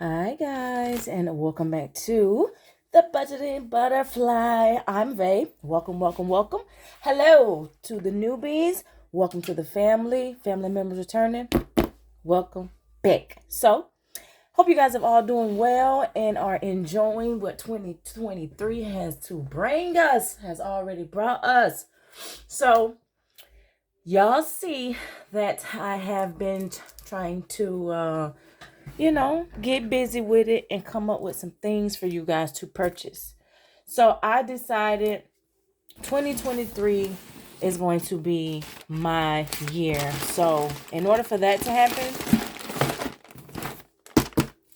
Hi guys, and welcome back to the Budgeting Butterfly. I'm Vay. Welcome. Hello to the newbies. Welcome to the family members returning. Welcome back. So, hope you guys are all doing well and are enjoying what 2023 has already brought us. So, y'all see that I have been trying to get busy with it and come up with some things for you guys to purchase. So I decided 2023 is going to be my year. So in order for that to happen,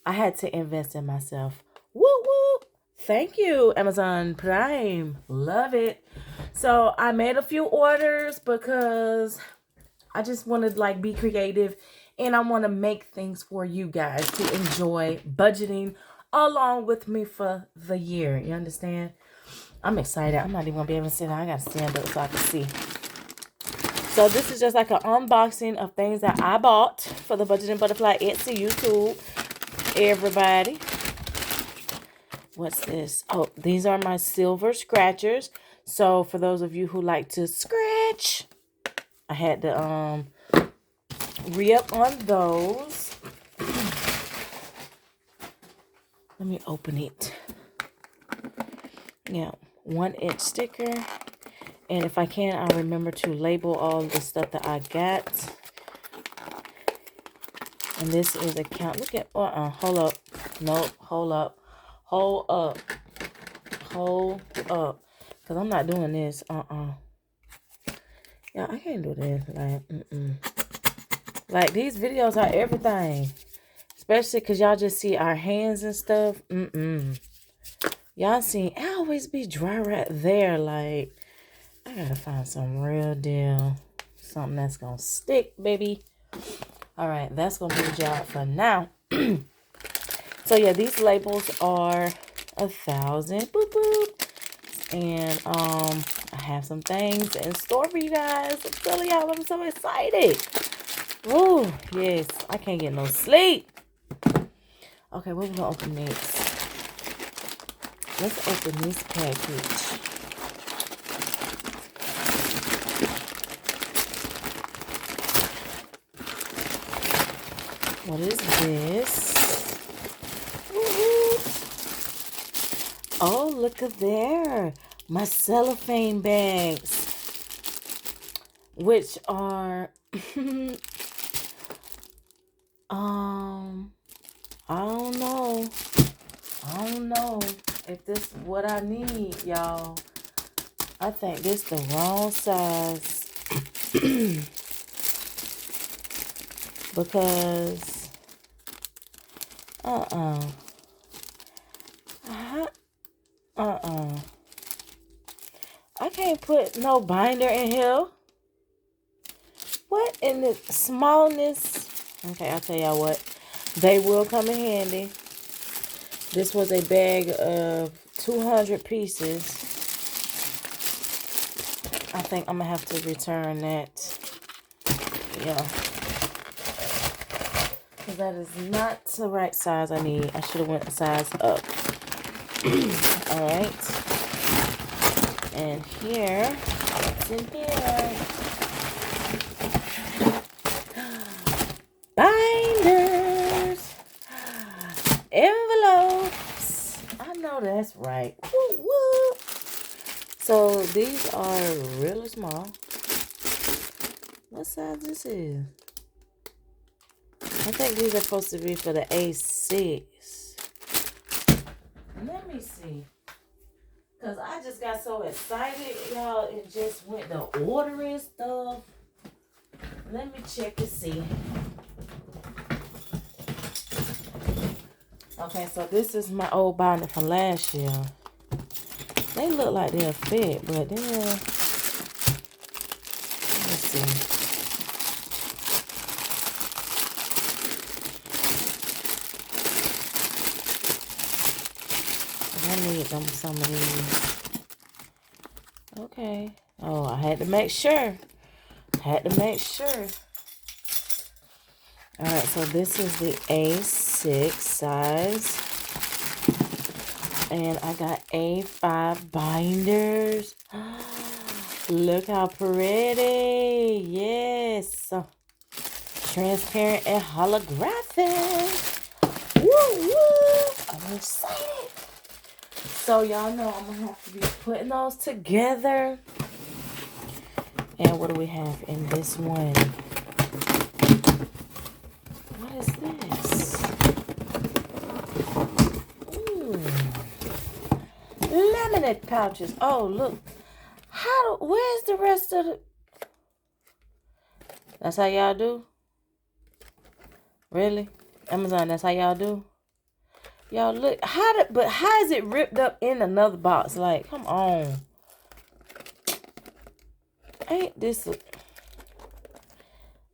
I had to invest in myself. Woo woo! Thank you, Amazon Prime. Love it. So I made a few orders because I just want to be creative and I want to make things for you guys to enjoy budgeting along with me for the year. You understand? I'm excited. I'm not even going to be able to sit down. I got to stand up so I can see. So this is just like an unboxing of things that I bought for the Budgeting Butterfly Etsy YouTube. Everybody. What's this? Oh, these are my silver scratchers. So for those of you who like to scratch, I had to re-up on those. Let me open it. Yeah, 1-inch sticker. And if I can, I'll remember to label all the stuff that I got. And this is a count. Look at, hold up. Nope, hold up. Hold up. Because I'm not doing this. Yeah, I can't do this. Like, these videos are everything. Especially because y'all just see our hands and stuff. Y'all see, I always be dry right there. Like, I gotta find some real deal. Something that's gonna stick, baby. Alright, that's gonna be the job for now. So yeah, these labels are 1,000. Boop boop. And I have some things in store for you guys. I'm telling y'all, I'm so excited. Oh, yes. I can't get no sleep. Okay, what we gonna open next? Let's open this package. What is this? Woo-hoo. Oh, look at there. My cellophane bags. Which are I don't know if this is what I need, y'all. I think this the wrong size. Because I can't put no binder in here. What in the smallness? Okay, I'll tell y'all what. They will come in handy. This was a bag of 200 pieces. I think I'm going to have to return that. Yeah. Because that is not the right size I need. I should have went a size up. Alright. And here, what's in here? Binders. Envelopes. I know that's right. Woo woo. So these are really small. What size this is? I think these are supposed to be for the A6. Let me see. Because I just got so excited, y'all. It just went to ordering stuff. Let me check and see. Okay, so this is my old binder from last year. They look like they'll fit, but then... Let's see. I need some of these. Okay. Oh, I had to make sure. All right, so this is the A6 size. And I got A5 binders. Look how pretty. Yes. Transparent and holographic. Woo, woo. I'm excited. So y'all know I'm going to have to be putting those together. And what do we have in this one? What is this? Laminate pouches. Oh, look. Where's the rest of the... That's how y'all do? Really? Amazon, that's how y'all do? Y'all look, but how is it ripped up in another box? Like, come on. Ain't this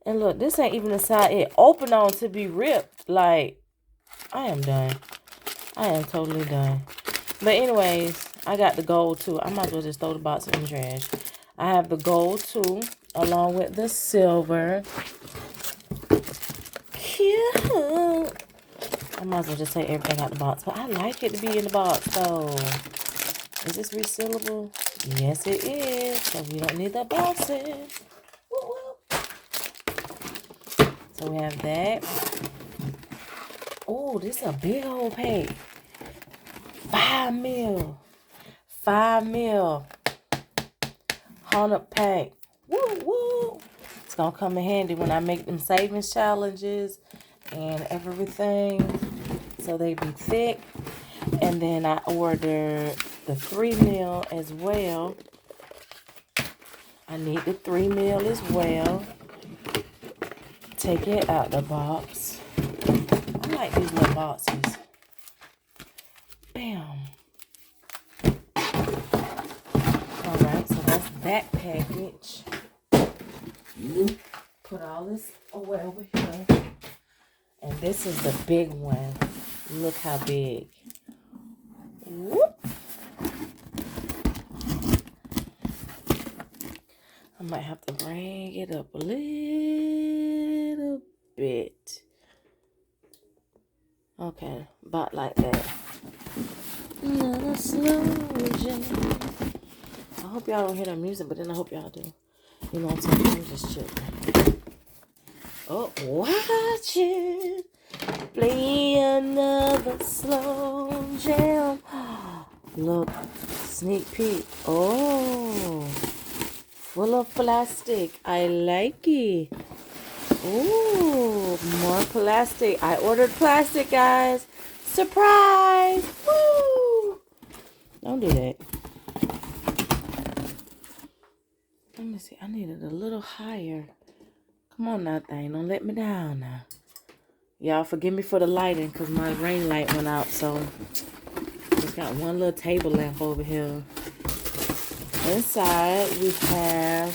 and look, this ain't even the side it opened on to be ripped. Like, I am done. I am totally done. But anyways, I got the gold too. I might as well just throw the box in the trash. I have the gold too, along with the silver. Cute. I might as well just take everything out the box. But I like it to be in the box, though. Is this resealable? Yes, it is. So we don't need the boxes. Woo woo. So we have that. Oh, this is a big old pack. 5 mil. 5 mil. 100 pack. Woo woo. It's going to come in handy when I make them savings challenges and everything. So they be thick. And then I ordered the 3 mil as well. I need the 3 mil as well. Take it out the box. I like these little boxes. Bam. Alright, so that's that package. Put all this away over here. And this is the big one. Look how big. Whoop. I might have to bring it up a little bit. Okay, about like that. Another slow jam. I hope y'all don't hear that music, but then I hope y'all do. You know what I'm saying? I'm just chilling. Oh, watch it. Play another slow jam. Look, sneak peek. Oh, full of plastic. I like it. Oh, more plastic. I ordered plastic, guys. Surprise! Woo! Don't do that. Let me see. I need it a little higher. Come on now, thing. Don't let me down now. Y'all forgive me for the lighting because my ring light went out. So, just got one little table lamp over here. Inside, we have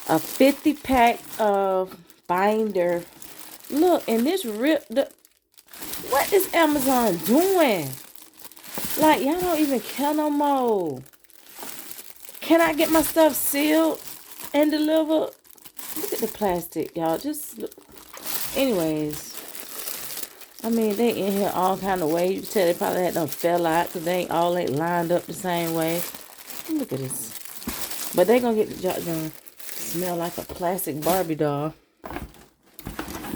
a 50 pack of binder. Look, and this ripped up. What is Amazon doing? Like, y'all don't even care no more. Can I get my stuff sealed and delivered? Look at the plastic, y'all. Just look. Anyways, I mean, they in here all kind of ways. You can tell they probably had them fell out because they ain't lined up the same way. Look at this. But they gonna get the job done. Smell like a plastic Barbie doll.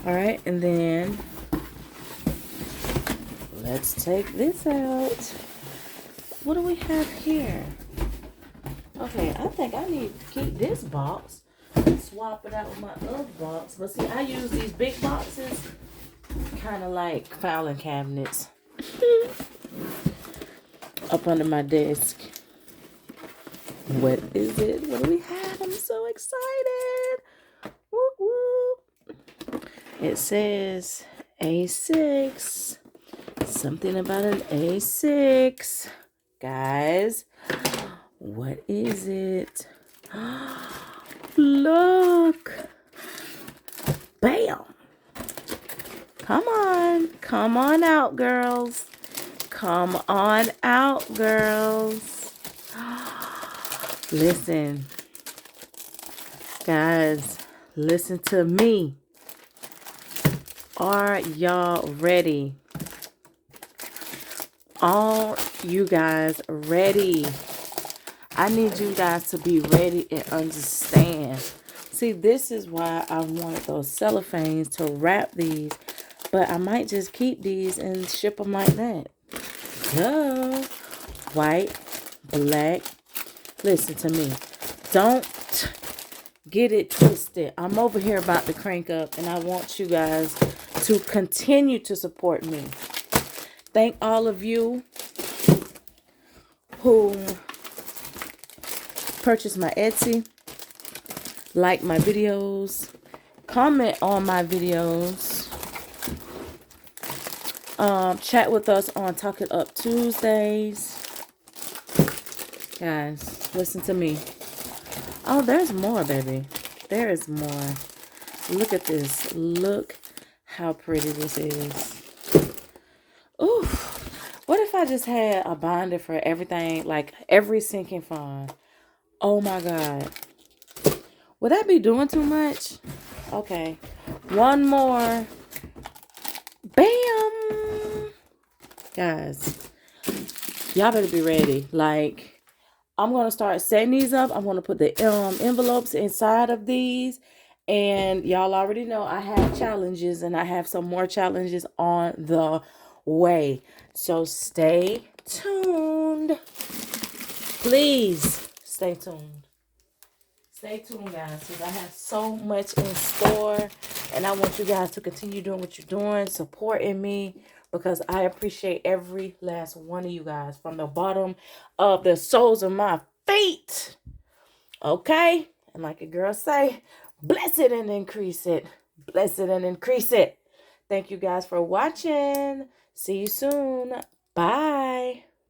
Alright, and then let's take this out. What do we have here? Okay, I think I need to keep this box and swap it out with my other box. But see, I use these big boxes kind of like filing cabinets up under my desk. What is it? What do we have? I'm so excited. Woo woo. It says A6. Something about an A6. Guys, what is it? Look. Bam. Come on. Come on out, girls. Come on out, girls. Listen. Guys, listen to me. Are y'all ready? Are you guys ready? I need you guys to be ready and understand. See, this is why I wanted those cellophanes to wrap these. But I might just keep these and ship them like that. Duh. White, black. Listen to me. Don't get it twisted. I'm over here about to crank up, and I want you guys to continue to support me. Thank all of you who purchase my Etsy, like my videos, comment on my videos, chat with us on Talk It Up Tuesdays. Guys, listen to me. Oh, there's more, baby. There is more. Look at this. Look how pretty this is. Ooh. What if I just had a binder for everything, like every sinking fund? Oh my God. Would that be doing too much? Okay. One more. Bam! Guys, y'all better be ready. Like, I'm going to start setting these up. I'm going to put the envelopes inside of these. And y'all already know I have challenges, and I have some more challenges on the way. So stay tuned. Please stay tuned. Stay tuned, guys, because I have so much in store. And I want you guys to continue doing what you're doing, supporting me, because I appreciate every last one of you guys from the bottom of the soles of my feet. Okay? And like a girl say, bless it and increase it. Bless it and increase it. Thank you guys for watching. See you soon. Bye.